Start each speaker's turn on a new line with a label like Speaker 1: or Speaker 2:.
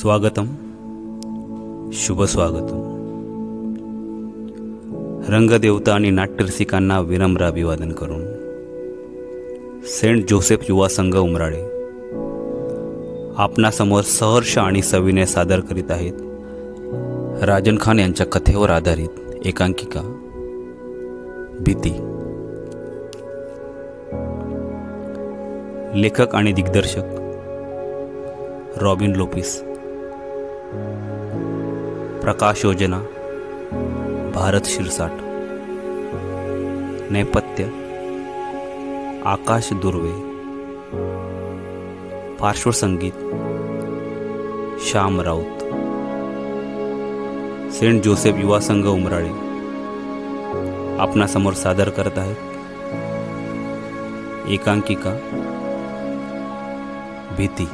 Speaker 1: स्वागतम, शुभ स्वागतम. रंगदेवता आणि नाट्यरसिकांना विनम्र अभिवादन करून सेंट जोसेफ युवा संघ उमराळे आपणासमोर सहर्ष आणि सविनय सादर करीत आहेत राजन खान यांच्या कथेवर आधारित एकांकिका भीती. लेखक आणि दिग्दर्शक रॉबिन लोपिस. प्रकाश योजना भारत शिरसाट. नेपथ्य आकाश दुर्वे. पार्श्वसंगीत श्याम राऊत. सेंट जोसेफ युवा संघ उमराळे आपणासमोर सादर करत आहेत एकांकिका भीती.